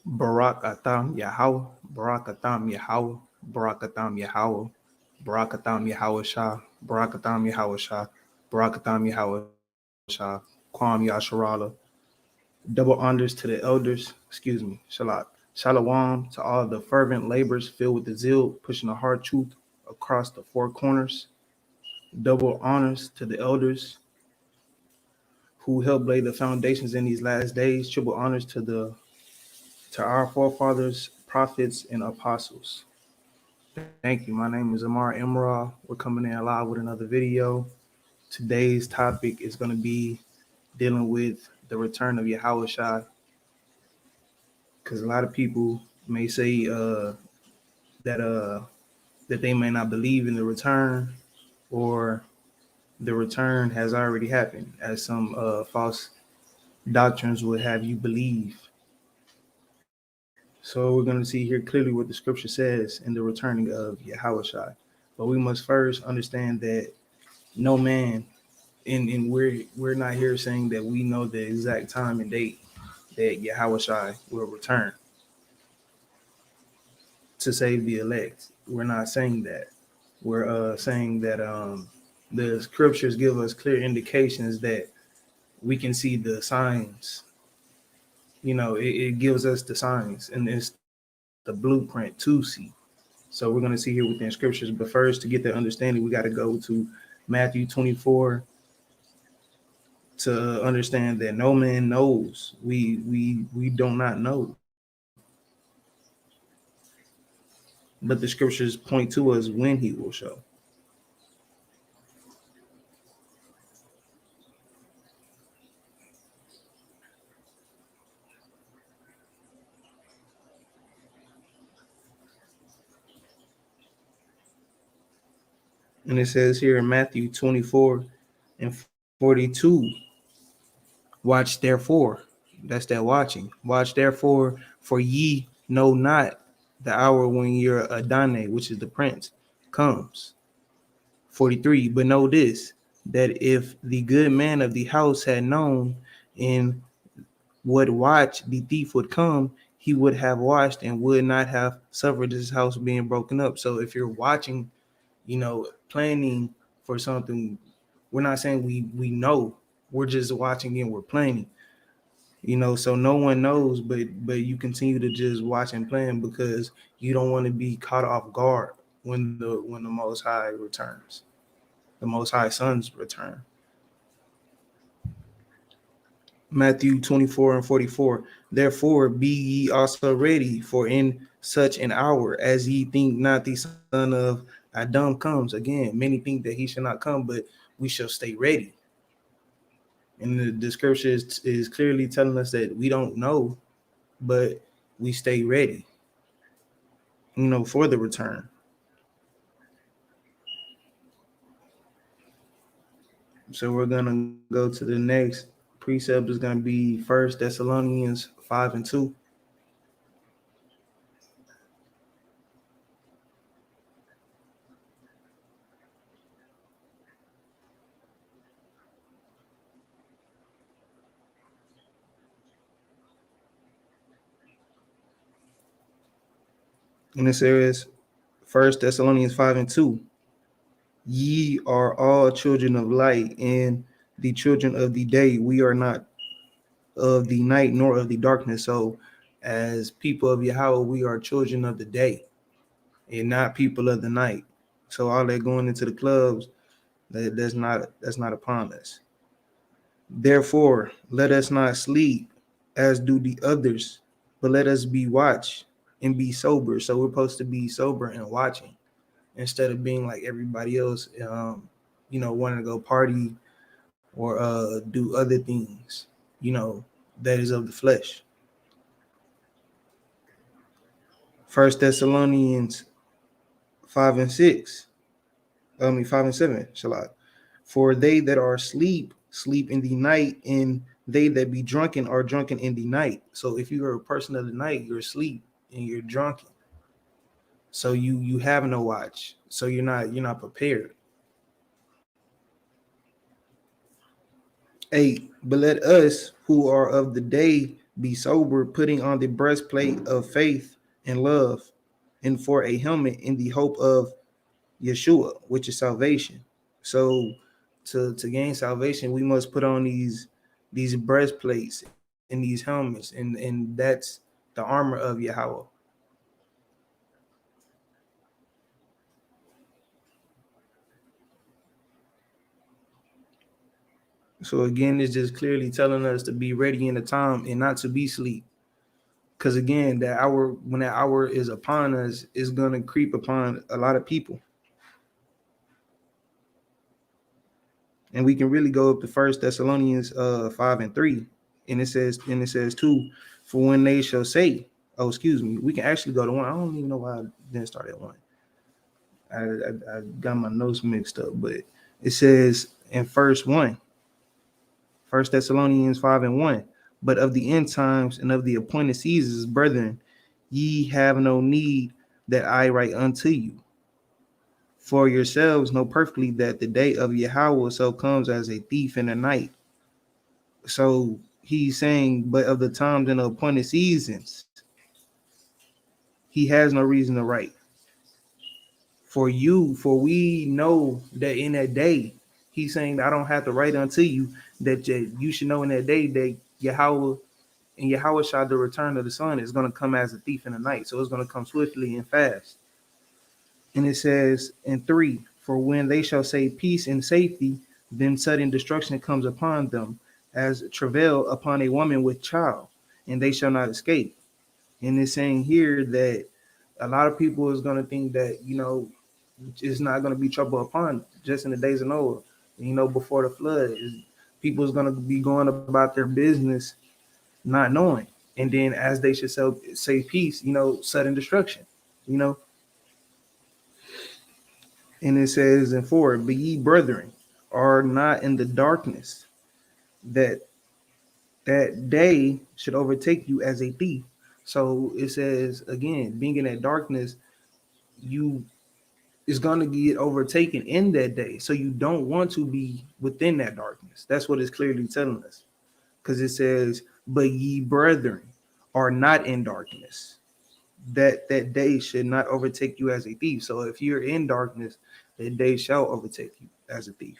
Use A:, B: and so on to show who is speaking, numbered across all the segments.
A: Barakatam Yahweh, Barakatam Yahweh, Barakatam Yahweh, Barakatam Yahawashah, Barakatam Yahawashah, Barakatam Yahawashah, Kwam Yasharala. Double honors to the elders, Shalat. Shalom to all the fervent labors filled with the zeal, pushing the hard truth across the four corners. Double honors to the elders who helped lay the foundations in these last days. Triple honors to our forefathers, prophets, and apostles. Thank you. My name is Amar Imra. We're coming in live with another video. Today's topic is going to be dealing with the return of Yahawashi, because a lot of people may say that that they may not believe in the return, or the return has already happened, as some false doctrines would have you believe. So we're going to see here clearly what the scripture says in the returning of Yahawashi. But we must first understand that no man, and we're not here saying that we know the exact time and date that Yahawashi will return to save the elect. We're not saying that. We're saying that the scriptures give us clear indications that we can see the signs. It gives us the signs, and it's the blueprint to see. So we're going to see here within scriptures. But first, to get that understanding, we got to go to Matthew 24 to understand that no man knows. We do not know. But the scriptures point to us when he will show. And it says here in Matthew 24 and 42, watch therefore. That's that watching. Watch therefore, for ye know not the hour when your Adonai, which is the prince, comes. 43, but know this, that if the good man of the house had known in what watch the thief would come, he would have watched and would not have suffered his house being broken up. So if you're watching, planning for something, we're not saying we know, we're just watching and we're planning. So no one knows, but you continue to just watch and plan because you don't want to be caught off guard when the Most High returns, the Most High Son's return. Matthew 24 and 44. Therefore be ye also ready, for in such an hour as ye think not the Son of Adam comes. Again, many think that he shall not come, but we shall stay ready. And the scripture is clearly telling us that we don't know, but we stay ready, for the return. So we're going to go to the next precept. Is going to be 1 Thessalonians 5 and 2. And it says, 1 Thessalonians 5 and 2. Ye are all children of light and the children of the day. We are not of the night nor of the darkness. So as people of Yahweh, we are children of the day and not people of the night. So all that going into the clubs, that's not upon us. Therefore, let us not sleep as do the others, but let us be watch and be sober. So we're supposed to be sober and watching instead of being like everybody else, wanting to go party or do other things, that is of the flesh. 1 Thessalonians 5 and 6. 5 and 7, Shalat. For they that are asleep sleep in the night, and they that be drunken are drunken in the night. So if you are a person of the night, you're asleep and you're drunken. So you have no watch. So you're not prepared. 8. But let us who are of the day
B: Be sober, putting on the breastplate of faith and love, and for a helmet in the hope of Yeshua, which is salvation. So to gain salvation, we must put on these breastplates and these helmets, and that's the armor of Yahweh. So again, it's just clearly telling us to be ready in the time and not to be asleep. Because again, that hour, when that hour is upon us, is gonna creep upon a lot of people. And we can really go up to First Thessalonians 5:3, and it says too, for when they shall say, oh excuse me, we can actually go to 1. I don't even know why I didn't start at 1. I got my notes mixed up, but it says in First Thessalonians 5:1, but of the end times and of the appointed seasons, brethren, ye have no need that I write unto you. For yourselves know perfectly that the day of Yahweh so comes as a thief in the night. So he's saying, but of the times and the appointed seasons, he has no reason to write. For we know that in that day, he's saying, I don't have to write unto you, that you should know in that day that Yahweh and YAHAWASHI'S, the return of the Son, is going to come as a thief in the night. So it's going to come swiftly and fast. And it says in 3, for when they shall say peace and safety, then sudden destruction comes upon them, as travail upon a woman with child, and they shall not escape. And it's saying here that a lot of people is going to think that, it's not going to be trouble upon just in the days of Noah. Before the flood, people is going to be going about their business not knowing. And then as they should say peace, sudden destruction, And it says in 4, but ye brethren are not in the darkness, that day should overtake you as a thief. So it says again, being in that darkness, you is going to get overtaken in that day. So you don't want to be within that darkness. That's what it's clearly telling us. Because it says, but ye brethren are not in darkness, that day should not overtake you as a thief. So if you're in darkness, that day shall overtake you as a thief.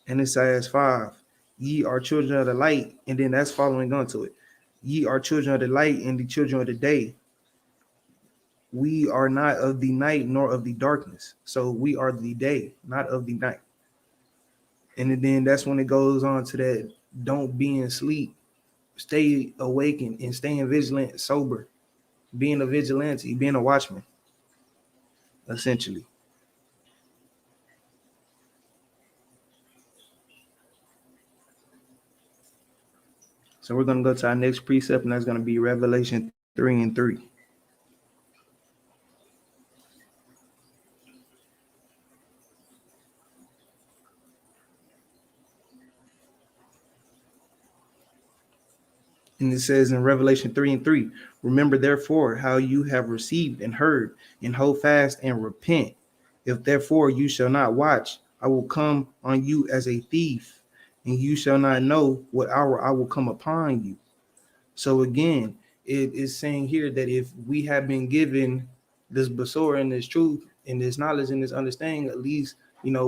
B: And it says 5, ye are children of the light, and then that's following on to it. Ye are children of the light and the children of the day. We are not of the night nor of the darkness. So we are the day, not of the night. And then that's when it goes on to that, don't be in sleep, stay awakened and staying vigilant, sober, being a vigilante, being a watchman, essentially. So we're going to go to our next precept, and that's going to be Revelation 3:3. And it says in Revelation 3:3, remember therefore how you have received and heard, and hold fast and repent. If therefore you shall not watch, I will come on you as a thief, and you shall not know what hour I will come upon you. So again, it is saying here that if we have been given this basura and this truth and this knowledge and this understanding, at least,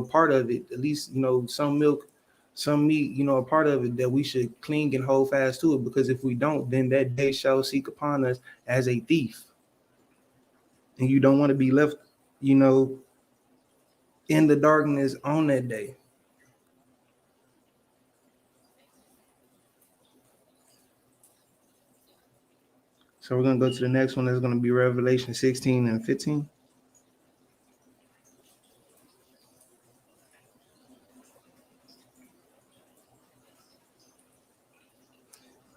B: part of it, at least, some milk, some meat, a part of it, that we should cling and hold fast to it, because if we don't, then that day shall seek upon us as a thief. And you don't want to be left, in the darkness on that day. So we're going to go to the next one. That's going to be Revelation 16:15.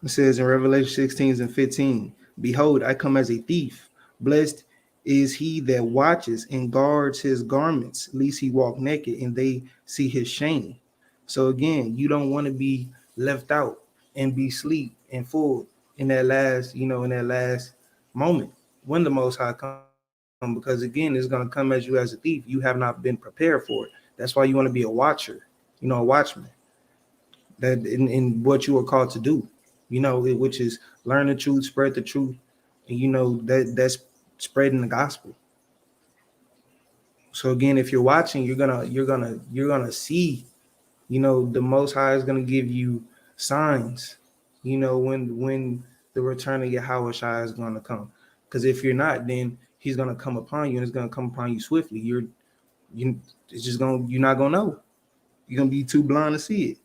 B: It says in Revelation 16:15, behold, I come as a thief. Blessed is he that watches and guards his garments, lest he walk naked and they see his shame. So again, you don't want to be left out and be asleep and full in that last, moment when the Most High come, because again, it's going to come as you as a thief. You have not been prepared for it. That's why you want to be a watcher, a watchman, that in what you are called to do. which is learn the truth, spread the truth, and that's spreading the gospel. So again, if you're watching, you're gonna see, the Most High is gonna give you signs, when the return of Yahawashi is gonna come. Because if you're not, then He's gonna come upon you, and it's gonna come upon you swiftly. You're not gonna know. You're gonna be too blind to see it.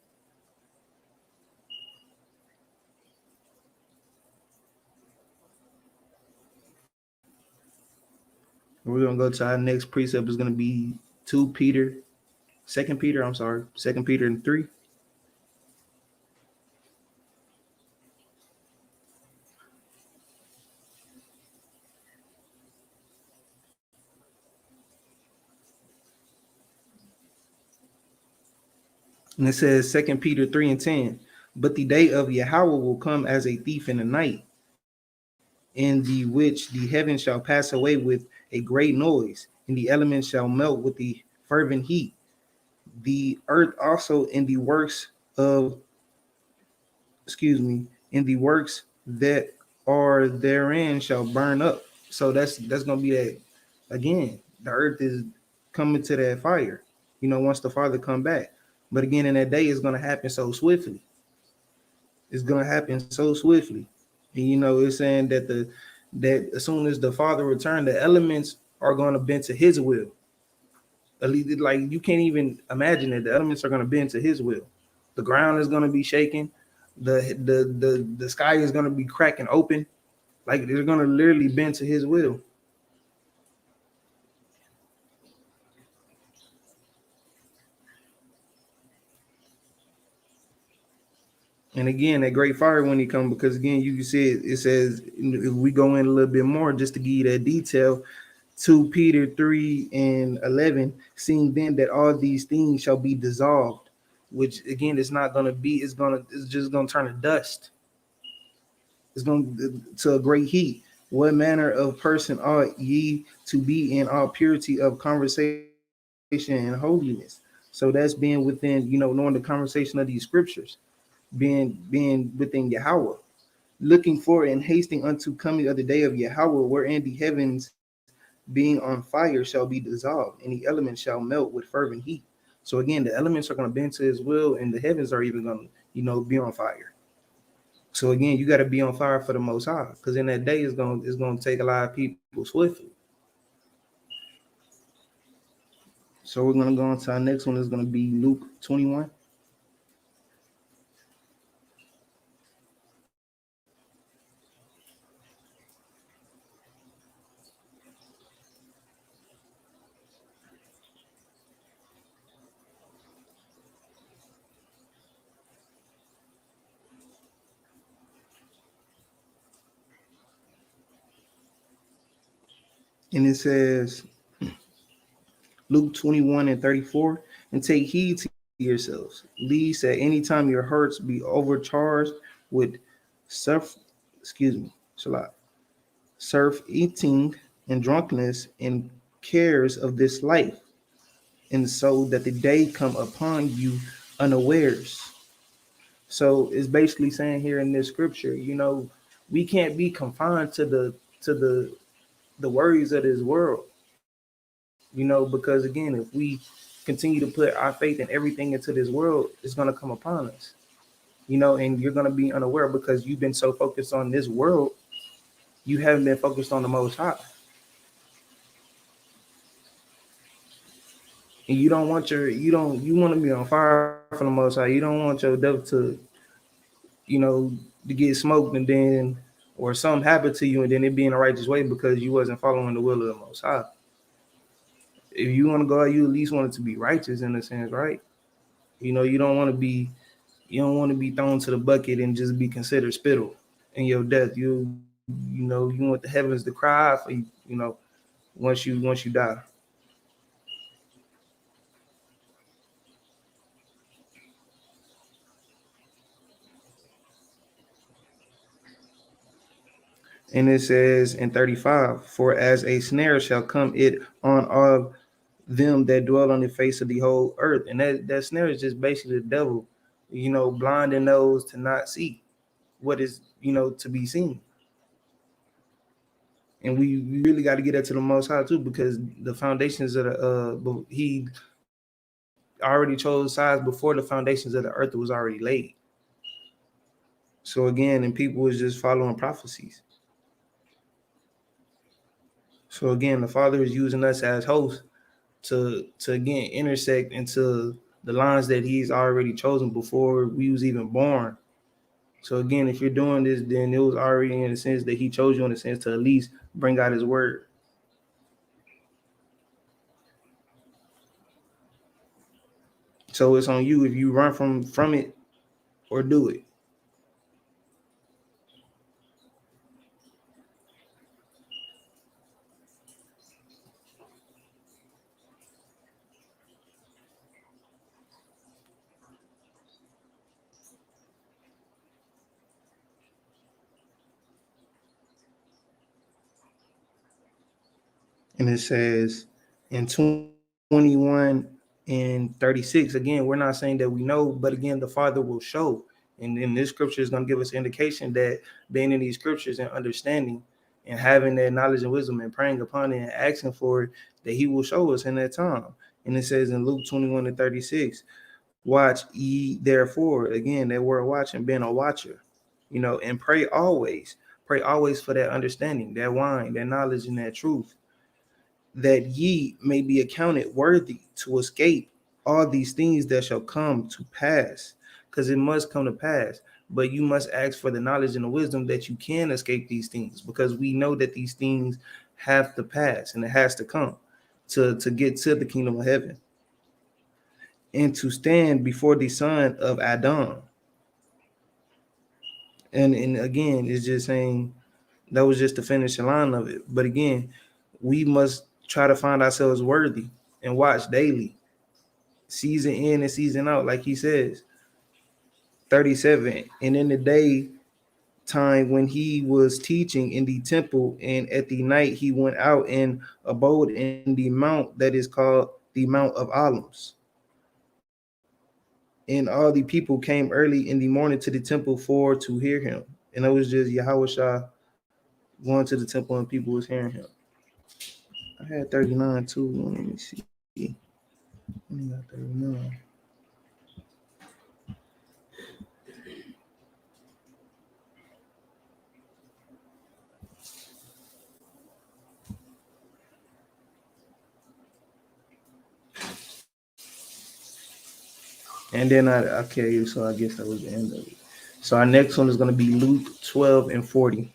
B: We're gonna go to our next precept. Is gonna be 2 Peter, 2 Peter. I'm sorry, 2 Peter and 3. And it says 2 Peter 3 and 10. But the day of Yahweh will come as a thief in the night, in the which the heavens shall pass away with a great noise, and the elements shall melt with the fervent heat. The earth also in the works in the works that are therein shall burn up. So that's gonna be that again. The earth is coming to that fire, once the Father come back. But again, in that day, it's gonna happen so swiftly. It's gonna happen so swiftly. And it's saying that as soon as the Father return, the elements are gonna bend to His will. At least, like, you can't even imagine it. The elements are gonna bend to His will. The ground is gonna be shaking. The sky is gonna be cracking open. Like, they're gonna literally bend to His will. And again, that great fire when He come, because again, you can see it says, if we go in a little bit more just to give you that detail, 2 Peter 3 and 11, seeing then that all these things shall be dissolved, which again, it's not going to be, it's just going to turn to dust. It's going to a great heat. What manner of person ought ye to be in all purity of conversation and holiness? So that's being within, knowing the conversation of these scriptures, being within Yahweh, looking for and hasting unto coming of the day of Yahweh, wherein the heavens being on fire shall be dissolved, and the elements shall melt with fervent heat. So again, the elements are going to bend to His will, and the heavens are even going to, be on fire. So again, you got to be on fire for the Most High, because in that day, it's going to take a lot of people swiftly. So we're going to go on to our next one. Is going to be Luke 21. And it says, Luke 21 and 34, and take heed to yourselves, lest at any time your hearts be overcharged with surf eating and drunkenness and cares of this life, and so that the day come upon you unawares. So it's basically saying here in this scripture, we can't be confined to the worries of this world. Because again, if we continue to put our faith and everything into this world, it's going to come upon us, and you're going to be unaware because you've been so focused on this world, you haven't been focused on the Most High. And you want to be on fire for the Most High. You don't want your devil to, to get smoked and then, or something happen to you and then it be in a righteous way because you wasn't following the will of the Most High. If you want to go out, you at least want it to be righteous in a sense, right? You don't want to be thrown to the bucket and just be considered spittle in your death. You want the heavens to cry for you, once you die. And it says in 35, for as a snare shall come it on all them that dwell on the face of the whole earth. And that snare is just basically the devil, blinding those to not see. what is, to be seen. And we really got to get that to the Most High too, because the foundations of the he already chose sides before the foundations of the earth was already laid. So again, and people was just following prophecies. So again, the Father is using us as hosts to again intersect into the lines that He's already chosen before we was even born. So again, if you're doing this, then it was already in the sense that He chose you in the sense to at least bring out His word. So it's on you if you run from it or do it. And it says in 21 and 36, again, we're not saying that we know, but again, the Father will show. And then this scripture is going to give us indication that being in these scriptures and understanding and having that knowledge and wisdom and praying upon it and asking for it, that He will show us in that time. And it says in Luke 21 and 36, watch ye therefore, again, that word watching, being a watcher, and pray always for that understanding, that wine, that knowledge, and that truth, that ye may be accounted worthy to escape all these things that shall come to pass, because it must come to pass. But you must ask for the knowledge and the wisdom that you can escape these things, because we know that these things have to pass and it has to come to get to the kingdom of heaven and to stand before the son of Adam. And again, it's just saying that was just the finishing line of it. But again, we must try to find ourselves worthy and watch daily, season in and season out, like he says. 37, and in the day time when he was teaching in the temple, and at the night he went out and abode in the mount that is called the Mount of Olives. And all the people came early in the morning to the temple for to hear him. And it was just Yahawashai going to the temple and people was hearing him. I had 39 too. Let me see. I got 39. And then okay, so I guess that was the end of it. So our next one is going to be Luke 12 and 40.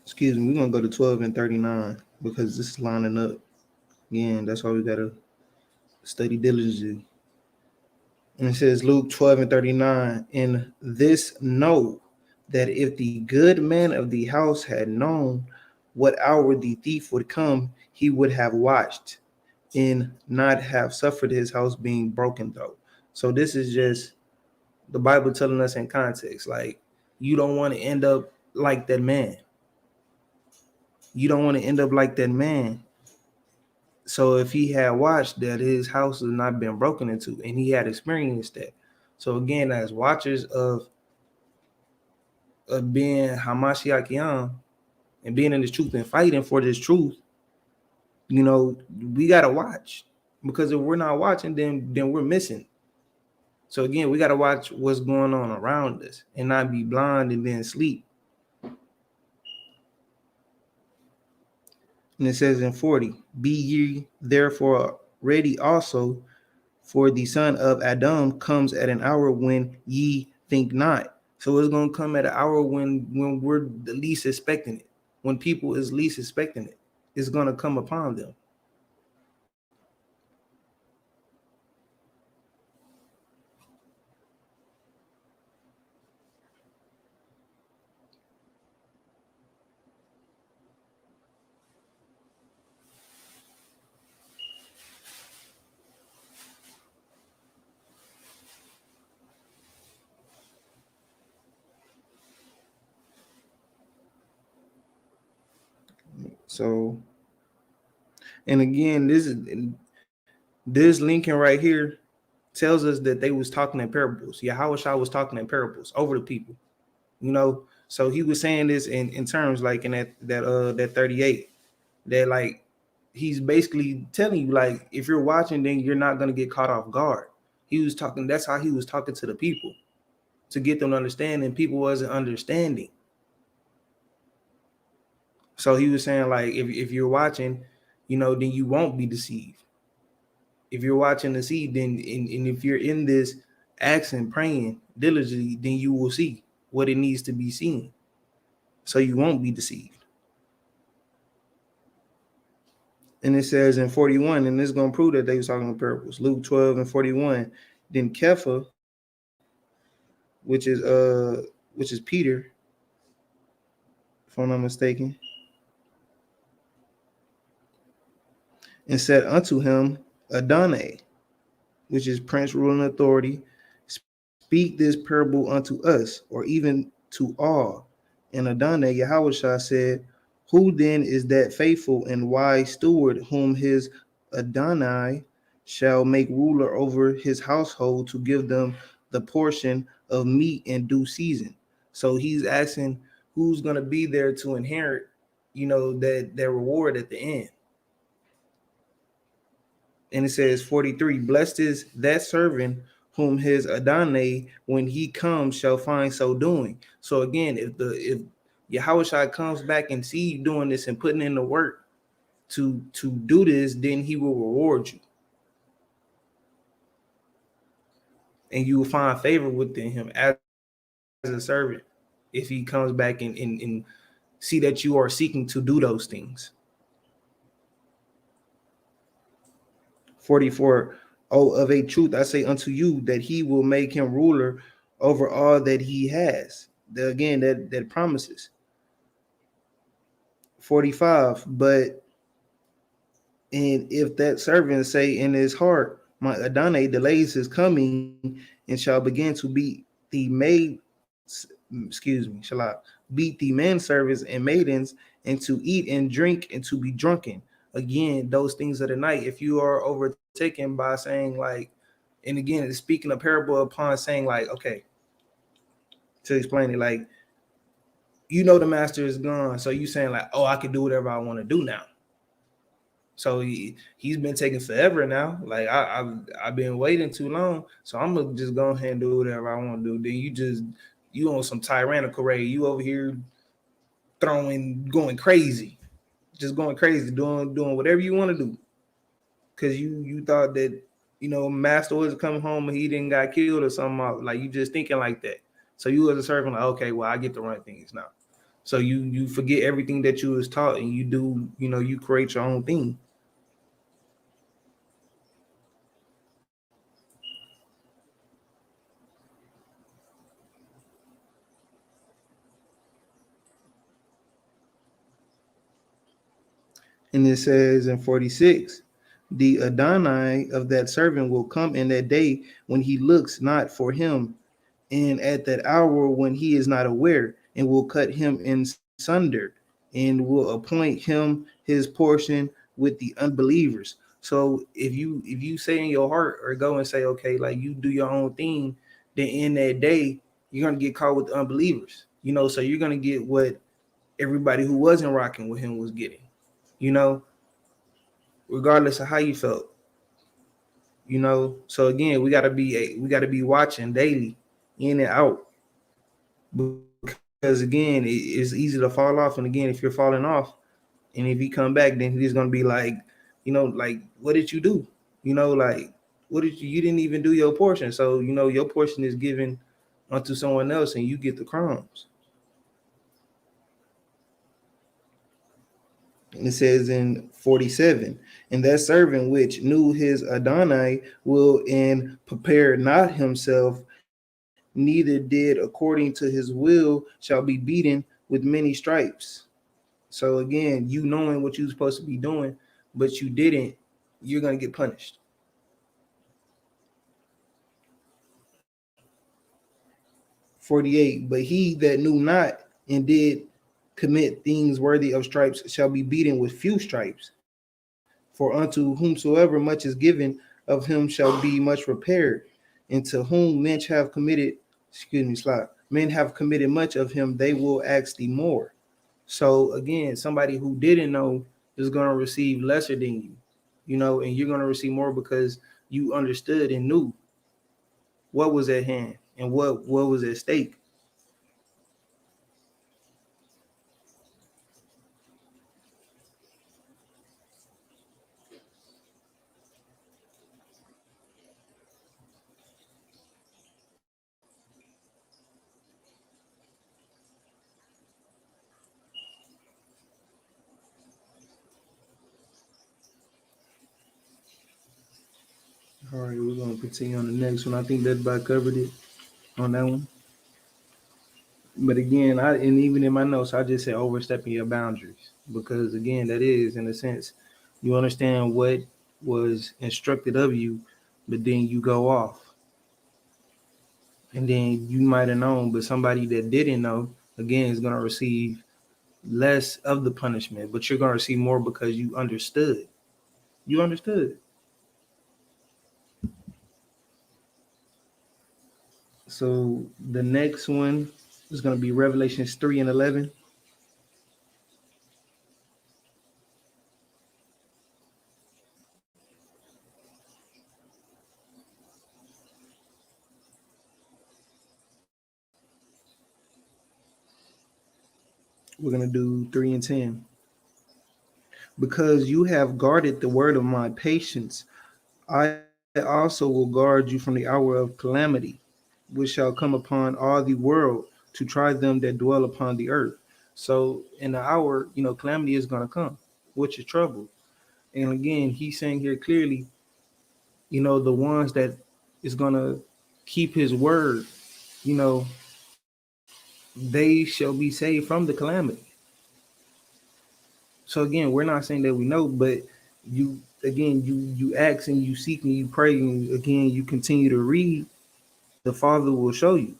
B: Excuse me, we're going to go to 12 and 39 because this is lining up. Again, that's why we got to study diligently. And it says Luke 12 and 39, and this know that if the good man of the house had known what hour the thief would come, he would have watched and not have suffered his house being broken through. So this is just the Bible telling us in context, like, you don't want to end up like that man. You don't want to end up like that man. So if he had watched that his house has not been broken into, and he had experienced that. So again, as watchers of being Ahkyam and being in this truth and fighting for this truth, we gotta watch, because if we're not watching, then we're missing. So again, we gotta watch what's going on around us and not be blind and then sleep. And it says in 40, be ye therefore ready also, for the son of Adam comes at an hour when ye think not. So it's going to come at an hour when we're the least expecting it. When people is least expecting it, it's going to come upon them. So, and again, this Lincoln right here tells us that they was talking in parables. Yahawashai was talking in parables over the people, you know. So he was saying this in terms like in that 38, that like he's basically telling you, like, if you're watching, then you're not gonna get caught off guard. He was talking, that's how he was talking to the people to get them to understand, and people wasn't understanding. So he was saying, like, if you're watching, you know, then you won't be deceived. If you're watching the seed, then and if you're in this asking, praying diligently, then you will see what it needs to be seen. So you won't be deceived. And it says in 41, and this is going to prove that they was talking in parables. Luke 12 and 41. Then Kepha, which is Peter, if I'm not mistaken, and said unto him, Adonai, which is prince, ruling authority, speak this parable unto us, or even to all. And Adonai, Yahushua, said, who then is that faithful and wise steward whom his Adonai shall make ruler over his household to give them the portion of meat in due season? So he's asking who's going to be there to inherit, you know, that reward at the end. And it says 43, blessed is that servant whom his Adonai, when he comes, shall find so doing. So again, if Yahushua comes back and see you doing this and putting in the work to do this, then he will reward you. And you will find favor within him as a servant if he comes back and see that you are seeking to do those things. 44, oh, of a truth I say unto you that he will make him ruler over all that he has. Again, that promises. 45, but and if that servant say in his heart, my Adonai delays his coming, and shall begin to beat the shall I beat the manservants and maidens, and to eat and drink and to be drunken. Again, those things of the night. If you are overtaken by saying like, and again, it's speaking a parable upon saying like, okay, to explain it, like, you know, the master is gone, so you saying like, oh, I can do whatever I want to do now. So he's been taking forever now. Like I've been waiting too long, so I'm gonna just go ahead and do whatever I want to do. Then you on some tyrannical raid. You over here going crazy, just going crazy, doing whatever you want to do, because you thought that, you know, master was coming home and he didn't got killed or something. Like you just thinking like that. So you as a servant, like, okay, well, I get to run things now. So you forget everything that you was taught, and you do, you know, you create your own thing. And it says in 46, the Adonai of that servant will come in that day when he looks not for him, and at that hour when he is not aware, and will cut him in sunder, and will appoint him his portion with the unbelievers. So if you say in your heart or go and say, okay, like you do your own thing, then in that day you're gonna get caught with the unbelievers. You know, so you're gonna get what everybody who wasn't rocking with him was getting. You know, regardless of how you felt. You know, so again, we gotta be watching daily, in and out, because again, it's easy to fall off. And again, if you're falling off, and if you come back, then he's gonna be like, you know, like, what did you do? You know, like, what did you didn't even do your portion. So you know, your portion is given unto someone else, and you get the crumbs. And it says in 47, and that servant which knew his Adonai will and prepared not himself, neither did according to his will, shall be beaten with many stripes. So again, you knowing what you're supposed to be doing, but you didn't, you're going to get punished. 48, but he that knew not and did commit things worthy of stripes shall be beaten with few stripes. For unto whomsoever much is given, of him shall be much repaired. And to whom men have committed much, of him they will ask thee more. So again, somebody who didn't know is going to receive lesser than you, and you're going to receive more because you understood and knew what was at hand and what was at stake. All right, we're going to continue on the next one. I think that about covered it on that one. But again, even in my notes, I just said overstepping your boundaries because again, that is in a sense, you understand what was instructed of you, but then you go off, and then you might have known, but somebody that didn't know again is going to receive less of the punishment, but you're going to receive more because you understood. You understood. So the next one is going to be Revelations 3:11. We're going to do 3 and 10. Because you have guarded the word of my patience, I also will guard you from the hour of calamity, which shall come upon all the world to try them that dwell upon the earth. So in the hour, calamity is going to come, which is trouble. And again, he's saying here clearly, the ones that is going to keep his word, they shall be saved from the calamity. So again, we're not saying that we know, but you ask and you seek and you pray, and again you continue to read, the Father will show you.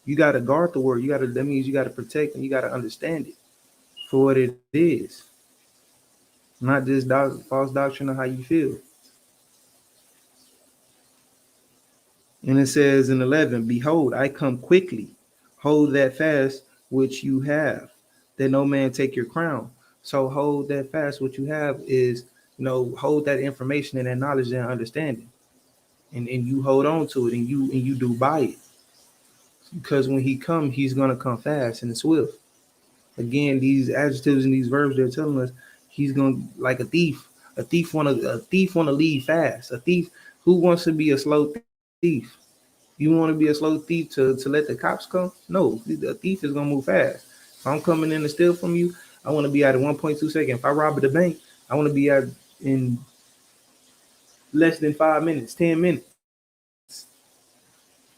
B: You got to guard the word. That means you got to protect and you got to understand it for what it is, not just false doctrine of how you feel. And it says in 11, behold, I come quickly. Hold that fast which you have, that no man take your crown. So hold that fast. What you have is, hold that information and that knowledge and understanding. And you hold on to it and you do by it. Because when he comes, he's gonna come fast and swift. Again, these adjectives and these verbs they're telling us he's gonna like a thief. A thief wanna leave fast. A thief who wants to be a slow thief. You want to be a slow thief to let the cops come? No, the thief is gonna move fast. If I'm coming in to steal from you, I want to be out in 1.2 seconds. If I rob at the bank, I want to be out in less than 5 minutes, 10 minutes.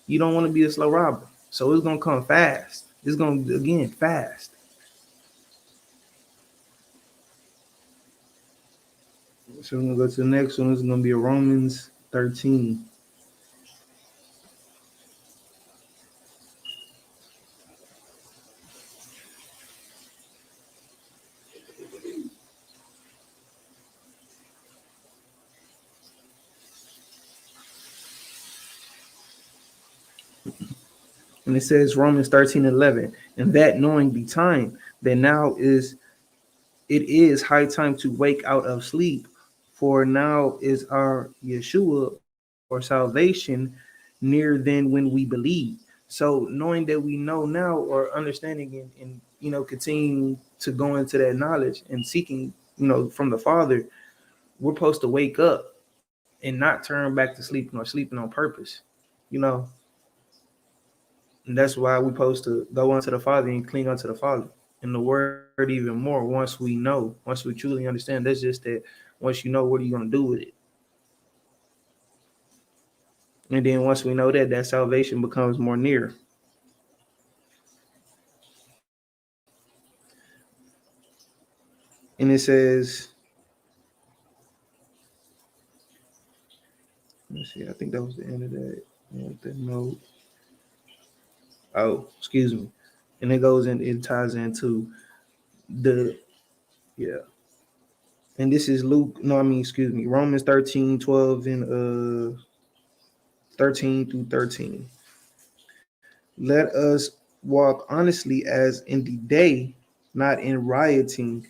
B: You don't want to be a slow robber. So it's gonna come fast. It's gonna again fast. So we're gonna go to the next one. It's gonna be a Romans 13. And it says Romans 13:11, and that knowing the time, that now it is high time to wake out of sleep, for now is our Yeshua or salvation nearer than when we believe. So knowing that we know now, or understanding and continuing to go into that knowledge and seeking, from the Father, we're supposed to wake up and not turn back to sleeping or sleeping on purpose, And that's why we're supposed to go unto the Father and cling unto the Father and the word even more once we truly understand. That's just that once you know, what are you going to do with it? And then once we know that salvation becomes more near. And it says, let's see, I think that was the end of that note. Oh, excuse me. And it ties into the yeah. And this is Romans 13:12 and 13 through 13. Let us walk honestly as in the day, not in rioting.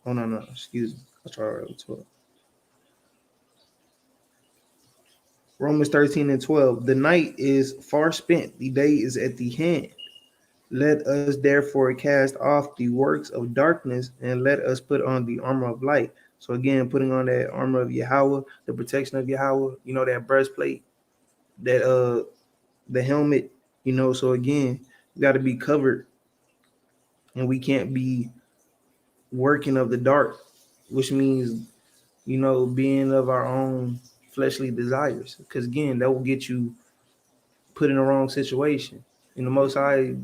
B: Oh no, excuse me. I'll try to write 12. Romans 13 and 12. The night is far spent, the day is at the hand. Let us therefore cast off the works of darkness and let us put on the armor of light. So again, putting on that armor of Yahweh, the protection of Yahweh, that breastplate, that the helmet, so again, we got to be covered, and we can't be working of the dark, which means, being of our own fleshly desires. Because again, that will get you put in the wrong situation. And the Most High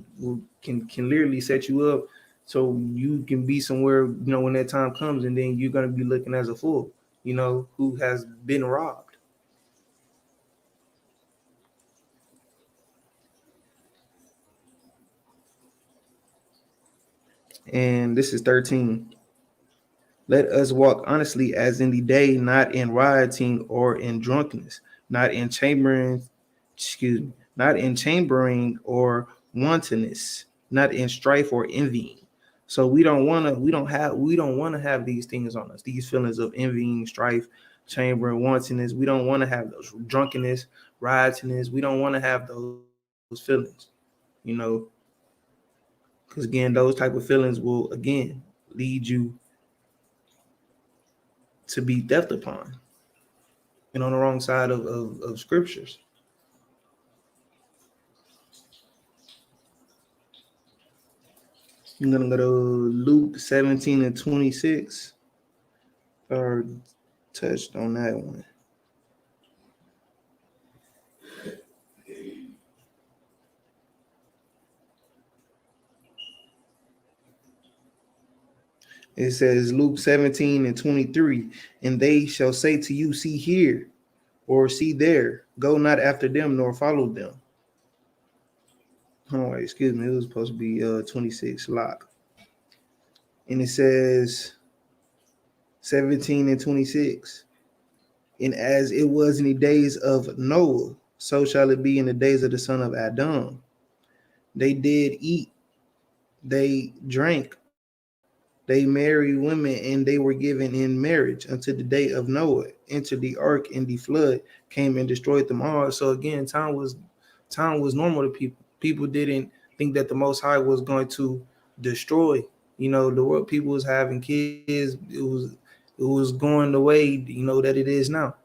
B: can literally set you up so you can be somewhere, when that time comes, and then you're going to be looking as a fool, who has been robbed. And this is 13. Let us walk honestly as in the day, not in rioting or in drunkenness, not in chambering or wantonness, not in strife or envying. So we don't want to have these things on us, these feelings of envying, strife, chambering, wantonness. We don't want to have those drunkenness, riotiness. We don't want to have those feelings, because again, those type of feelings will again lead you to be theft upon and on the wrong side of scriptures. I'm gonna go to Luke 17 and 26. Or touched on that one. It says Luke 17 and 23, and they shall say to you, see here, or see there, go not after them, nor follow them. Oh, excuse me, it was supposed to be 26 lock. And it says 17 and 26. And as it was in the days of Noah, so shall it be in the days of the son of Adam. They did eat, they drank, they married women, and they were given in marriage until the day of Noah. Entered the ark, and the flood came and destroyed them all. So again, time was normal to people. People didn't think that the Most High was going to destroy, the world. People was having kids. It was going the way, that it is now.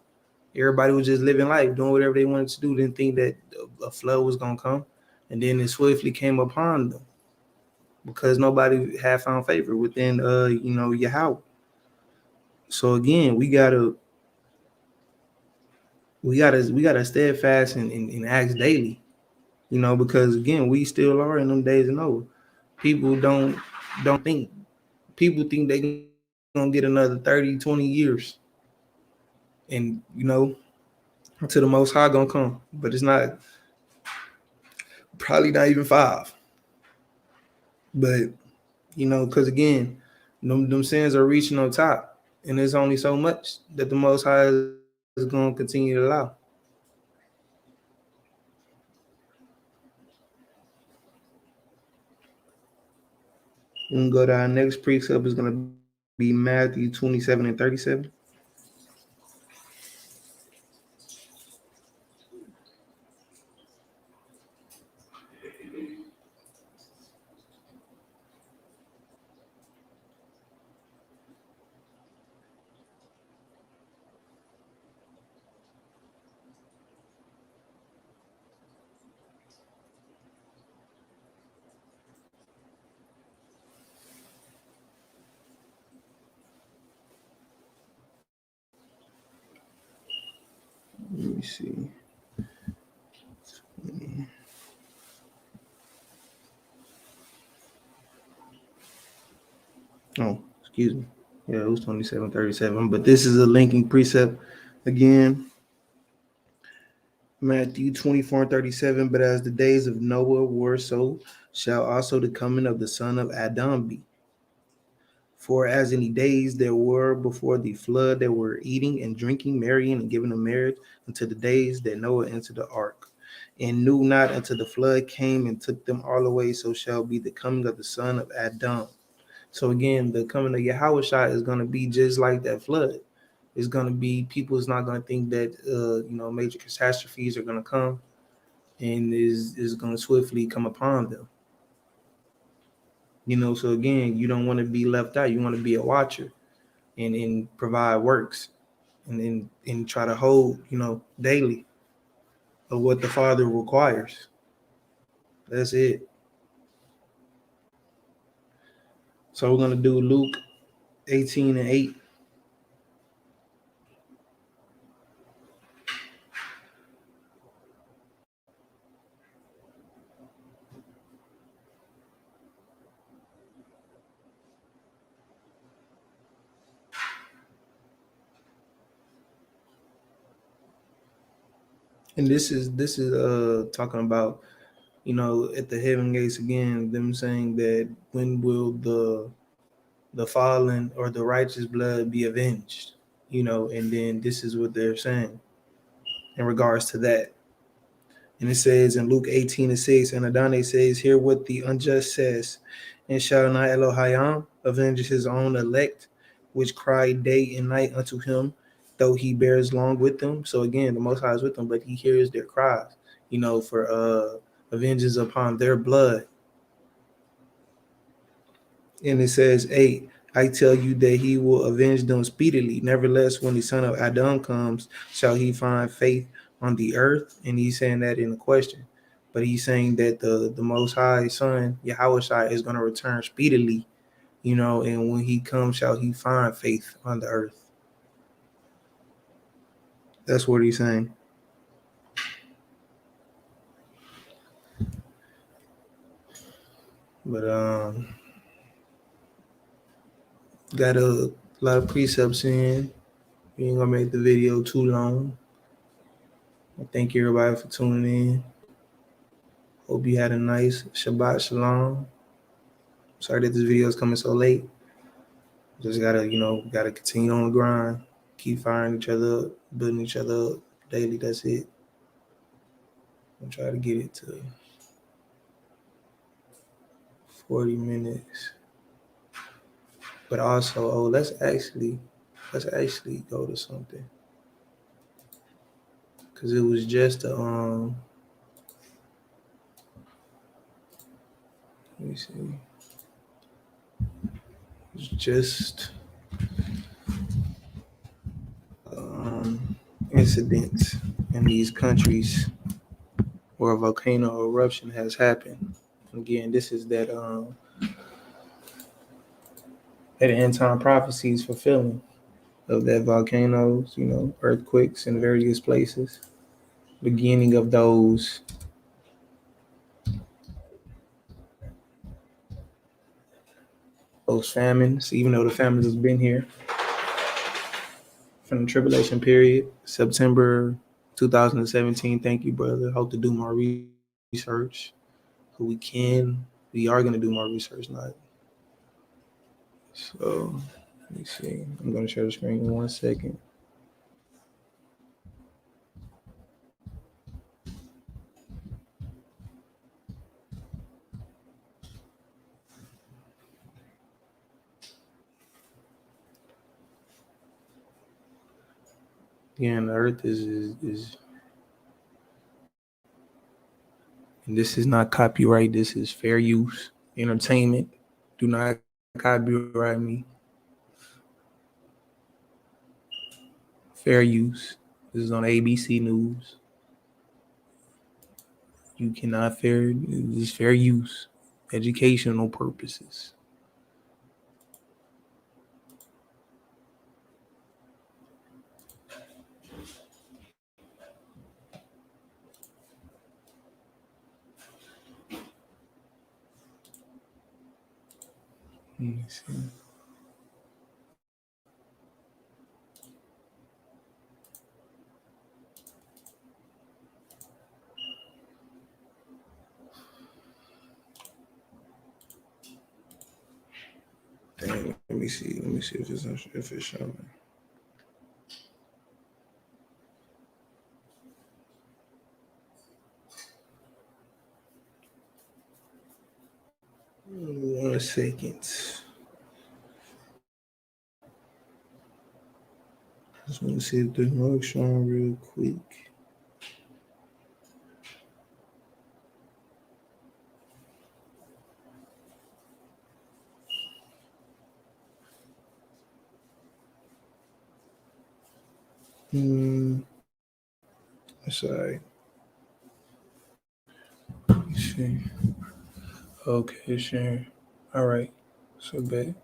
B: Everybody was just living life, doing whatever they wanted to do. Didn't think that a flood was going to come, and then it swiftly came upon them because nobody had found favor within Yahweh. So again, we gotta steadfast and act daily, because again, we still are in them days of Noah. People don't think. People think they gonna get another 30, 20 years, and until the Most High gonna come, but it's not. Probably not even 5. But because again, them sins are reaching on top, and there's only so much that the Most High is going to continue to allow. We can go to our next precept. Is going to be Matthew 27 and 37. Let me see. Oh, excuse me. Yeah, it was 27:37. But this is a linking precept again. Matthew 24 and 37. But as the days of Noah were, so shall also the coming of the son of Adam be. For as in the days there were before the flood, they were eating and drinking, marrying and giving in marriage until the days that Noah entered the ark, and knew not until the flood came and took them all away. So shall be the coming of the son of Adam. So again, the coming of Yahawashai is going to be just like that flood. It's going to be, people is not going to think that major catastrophes are going to come and is going to swiftly come upon them. So again, you don't want to be left out. You want to be a watcher and provide works and try to hold, daily of what the Father requires. That's it. So we're going to do Luke 18:8. And this is talking about, at the heaven gates again, them saying that when will the fallen or the righteous blood be avenged? And then this is what they're saying in regards to that. And it says in Luke 18:6, and Adonai says, hear what the unjust says, and shall not Elohim avenge his own elect, which cry day and night unto him, though he bears long with them. So again, the Most High is with them, but he hears their cries, for vengeance upon their blood. And it says 8, I tell you that he will avenge them speedily. Nevertheless, when the son of Adam comes, shall he find faith on the earth? And he's saying that in a question. But he's saying that the Most High Son, Yahawashai, is going to return speedily, and when he comes, shall he find faith on the earth? That's what he's saying. But got a lot of precepts in. We ain't gonna make the video too long. I thank everybody for tuning in. Hope you had a nice Shabbat Shalom. Sorry that this video is coming so late. Just gotta continue on the grind. Keep firing each other up, building each other up daily. That's it. I'm trying to get it to 40 minutes. But also, let's actually go to something. Cause it was just a let me see. It's just incidents in these countries where a volcano eruption has happened. Again, this is that end time prophecies fulfilling of that volcanoes, earthquakes in various places, beginning of those famines, even though the famines has been here from the tribulation period, September 2017. Thank you, brother. Hope to do more research. We are going to do more research, not. So, let me see. I'm going to share the screen in 1 second. Again, the earth is and this is not copyright. This is fair use, entertainment. Do not copyright me. Fair use. This is on ABC News. You cannot this is fair use, educational purposes. Let me see. Dang, let me
A: me see if it's showing. One second. Just want to see if the mug showing real quick. That's all right. Let's see. Okay, sure. All right. So bad.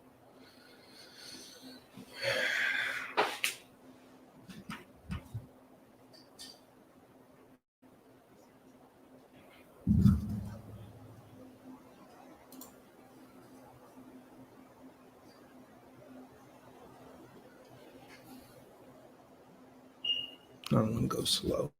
A: I'm gonna go slow.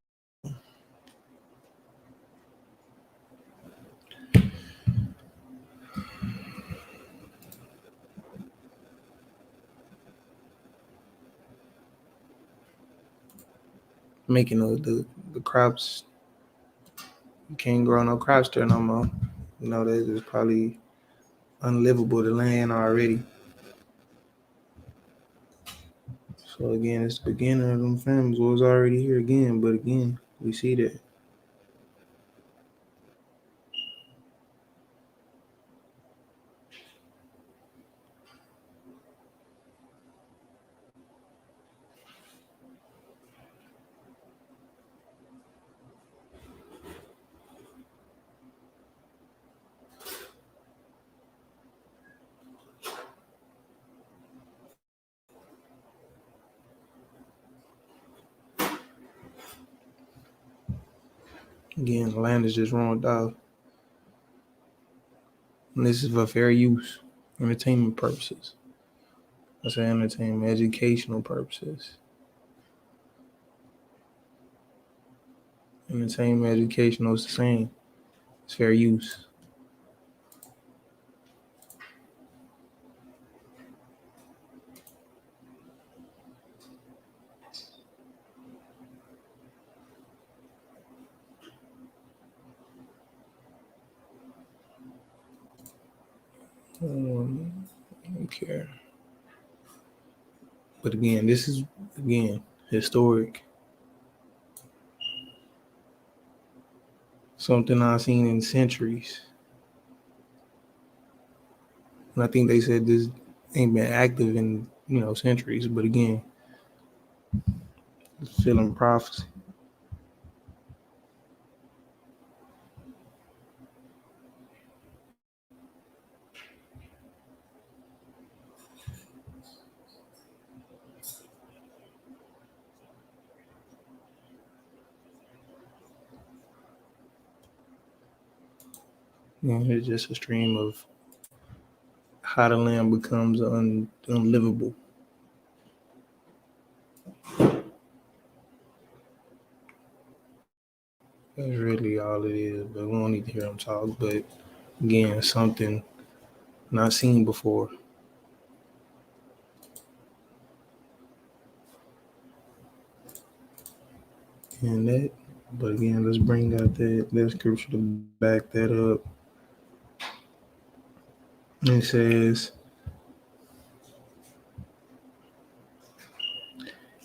A: Making the crops, you can't grow no crops there no more. You know that is probably unlivable the land already. So again, it's the beginning of them famines was already here again, but again, we see that. Again, the land is just ruined off. And this is for fair use, entertainment purposes. I say entertainment, educational purposes. Entertainment, educational is the same. It's fair use. I don't care. But again, this is historic. Something I've seen in centuries. And I think they said this ain't been active in, centuries. But again, it's fulfilling prophecy. It's just a stream of how the land becomes unlivable. That's really all it is. But we don't need to hear them talk. But again, something not seen before. And that, but again, let's bring out that scripture to back that up. It says,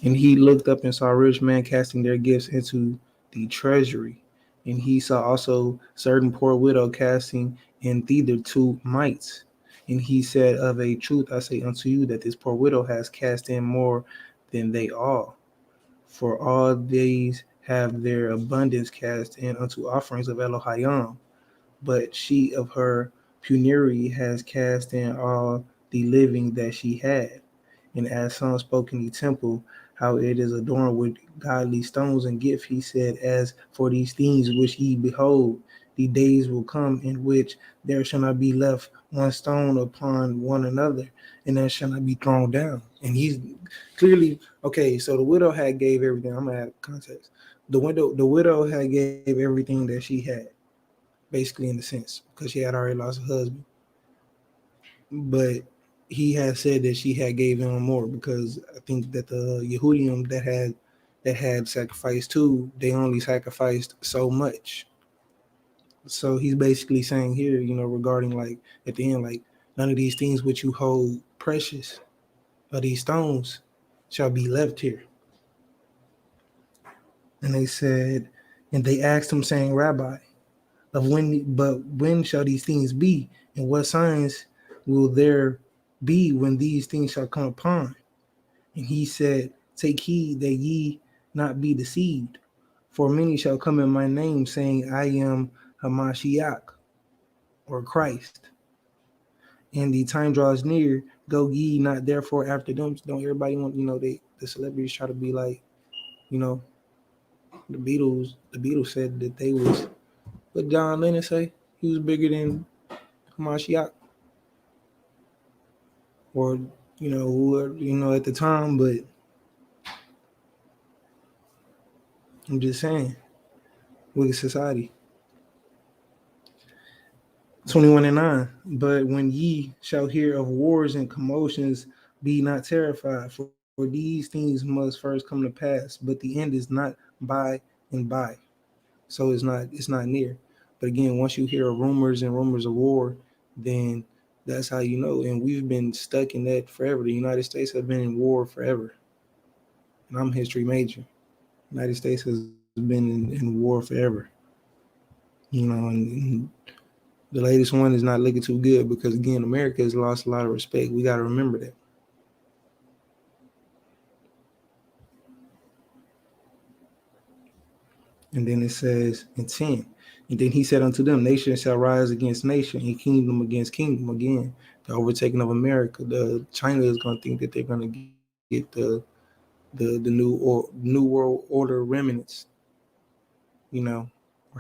A: and he looked up and saw a rich man casting their gifts into the treasury. And he saw also certain poor widow casting in thither 2 mites. And he said, of a truth I say unto you, that this poor widow has cast in more than they all. For all these have their abundance cast in unto offerings of Elohayam. But she of her penury has cast in all the living that she had. And as some spoke in the temple, how it is adorned with godly stones and gift, he said, as for these things which ye behold, the days will come in which there shall not be left one stone upon one another, and that shall not be thrown down. And he's clearly, okay, so the widow had gave everything. I'm gonna add context. The widow had gave everything that she had, basically, in a sense, because she had already lost her husband. But
B: he had said that she had gave him more, because I think that the Yehudim that had sacrificed too, they only sacrificed so much. So he's basically saying here, regarding like at the end, like none of these things which you hold precious, or these stones, shall be left here. And they said, and they asked him, saying, Rabbi, when shall these things be? And what signs will there be when these things shall come upon? And he said, take heed that ye not be deceived. For many shall come in my name, saying, I am Hamashiach, or Christ. And the time draws near, go ye not therefore after them. Don't everybody want, the celebrities try to be like, you know, the Beatles said that they was, what John Lennon say? He was bigger than Hamashiach, or whoever, at the time. But I'm just saying, wicked society. 21:9. But when ye shall hear of wars and commotions, be not terrified, for these things must first come to pass, but the end is not by and by. So it's not near. But again, once you hear rumors and rumors of war, then that's how you know. And we've been stuck in that forever. The United States have been in war forever. And I'm a history major. The United States has been in war forever. And the latest one is not looking too good, because again, America has lost a lot of respect. We got to remember that. And then it says in 10, and then he said unto them, nation shall rise against nation, and kingdom against kingdom. Again, the overtaking of America. The China is going to think that they're going to get the new world order remnants, or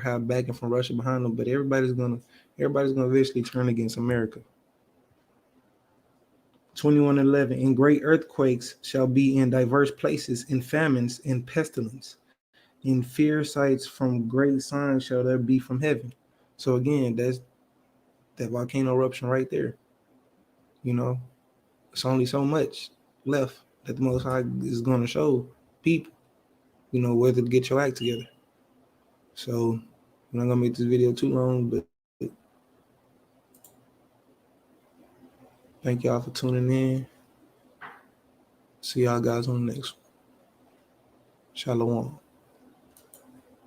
B: have backing from Russia behind them. But everybody's gonna eventually turn against America. 21:11, and great earthquakes shall be in diverse places, in famines, and pestilence. In fear sights from great signs shall there be from heaven. So again, that's that volcano eruption right there. It's only so much left that the Most High is going to show people, whether to get your act together. So I'm not going to make this video too long, but thank y'all for tuning in. See y'all guys on the next one. Shalom.